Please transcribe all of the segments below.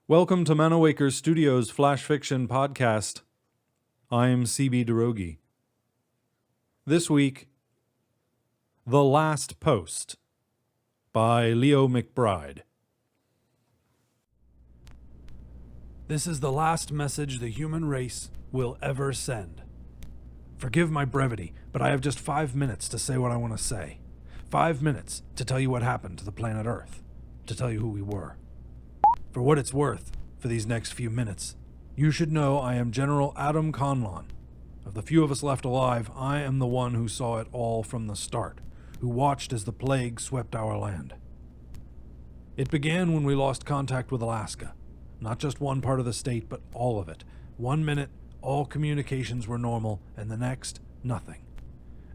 Welcome to Manawaker Studios Flash Fiction Podcast. I'm CB Derogi. This week, The Last Post by Leo McBride. This is the last message the human race will ever send. Forgive my brevity, but I have just 5 minutes to say what I want to say. 5 minutes to tell you what happened to the planet Earth, to tell you who we were. For what it's worth, for these next few minutes, you should know I am General Adam Conlon. Of the few of us left alive, I am the one who saw it all from the start, who watched as the plague swept our land. It began when we lost contact with Alaska. Not just one part of the state, but all of it. 1 minute, all communications were normal, and the next, nothing.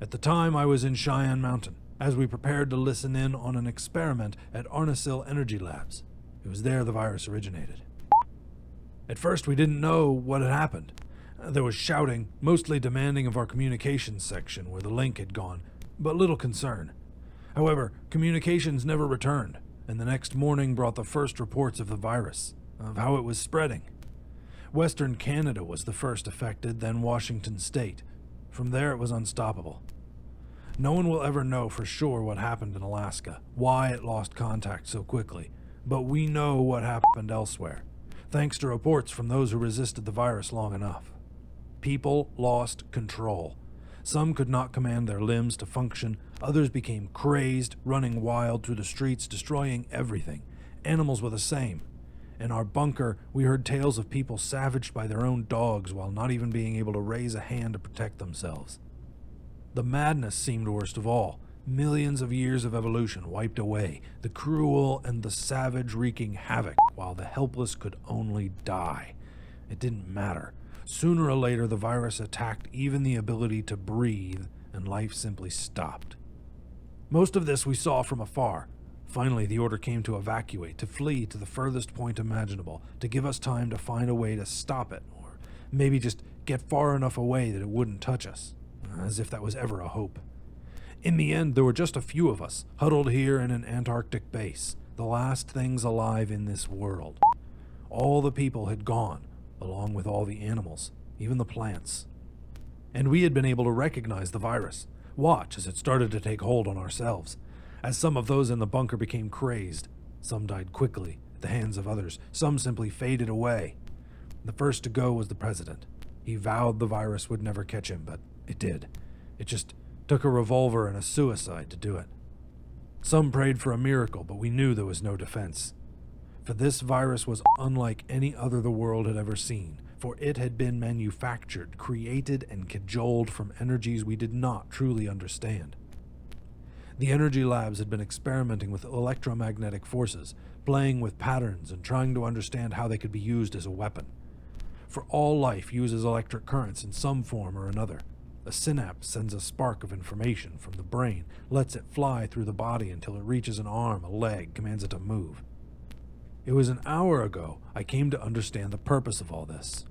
At the time, I was in Cheyenne Mountain, as we prepared to listen in on an experiment at Arnesil Energy Labs. It was there the virus originated. At first, we didn't know what had happened. There was shouting, mostly demanding of our communications section where the link had gone, but little concern. However, communications never returned, and the next morning brought the first reports of the virus, of how it was spreading. Western Canada was the first affected, then Washington State. From there, it was unstoppable. No one will ever know for sure what happened in Alaska, why it lost contact so quickly. But we know what happened elsewhere, thanks to reports from those who resisted the virus long enough. People lost control. Some could not command their limbs to function, others became crazed, running wild through the streets, destroying everything. Animals were the same. In our bunker, we heard tales of people savaged by their own dogs while not even being able to raise a hand to protect themselves. The madness seemed worst of all. Millions of years of evolution wiped away, the cruel and the savage wreaking havoc, while the helpless could only die. It didn't matter. Sooner or later, the virus attacked even the ability to breathe, and life simply stopped. Most of this we saw from afar. Finally, the order came to evacuate, to flee to the furthest point imaginable, to give us time to find a way to stop it, or maybe just get far enough away that it wouldn't touch us, as if that was ever a hope. In the end, there were just a few of us, huddled here in an Antarctic base, the last things alive in this world. All the people had gone, along with all the animals, even the plants. And we had been able to recognize the virus, watch as it started to take hold on ourselves. As some of those in the bunker became crazed, some died quickly at the hands of others, some simply faded away. The first to go was the president. He vowed the virus would never catch him, but it did. It just took a revolver and a suicide to do it. Some prayed for a miracle, but we knew there was no defense. For this virus was unlike any other the world had ever seen, for it had been manufactured, created, and cajoled from energies we did not truly understand. The energy labs had been experimenting with electromagnetic forces, playing with patterns and trying to understand how they could be used as a weapon. For all life uses electric currents in some form or another. A synapse sends a spark of information from the brain, lets it fly through the body until it reaches an arm, a leg, commands it to move. It was an hour ago I came to understand the purpose of all this.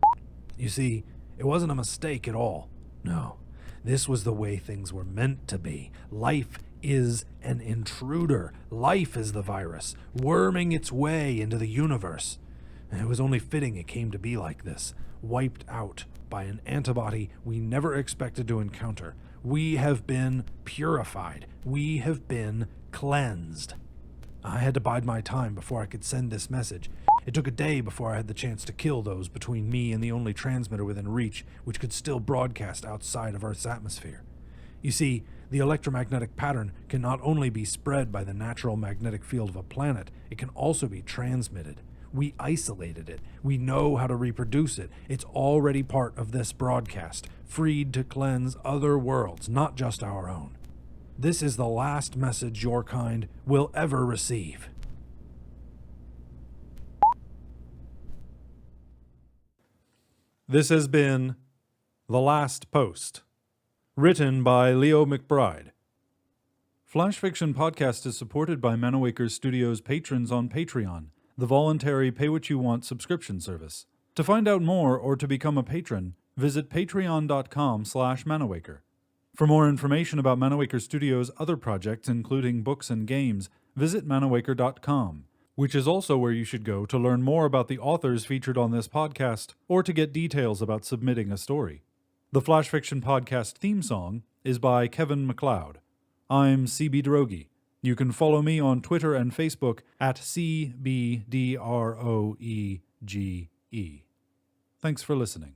You see, it wasn't a mistake at all. No, this was the way things were meant to be. Life is an intruder. Life is the virus, worming its way into the universe. And it was only fitting it came to be like this, wiped out by an antibody we never expected to encounter. We have been purified. We have been cleansed. I had to bide my time before I could send this message. It took a day before I had the chance to kill those between me and the only transmitter within reach, which could still broadcast outside of Earth's atmosphere. You see, the electromagnetic pattern can not only be spread by the natural magnetic field of a planet, it can also be transmitted. We isolated it. We know how to reproduce it. It's already part of this broadcast, freed to cleanse other worlds, not just our own. This is the last message your kind will ever receive. This has been The Last Post, written by Leo McBride. Flash Fiction Podcast is supported by Manawaker Studios patrons on Patreon, the voluntary pay-what-you-want subscription service. To find out more or to become a patron, visit patreon.com/Manawaker. For more information about Manawaker Studios' other projects, including books and games, visit manawaker.com, which is also where you should go to learn more about the authors featured on this podcast or to get details about submitting a story. The Flash Fiction Podcast theme song is by Kevin MacLeod. I'm CB Droege. You can follow me on Twitter and Facebook at CBDROEGE. Thanks for listening.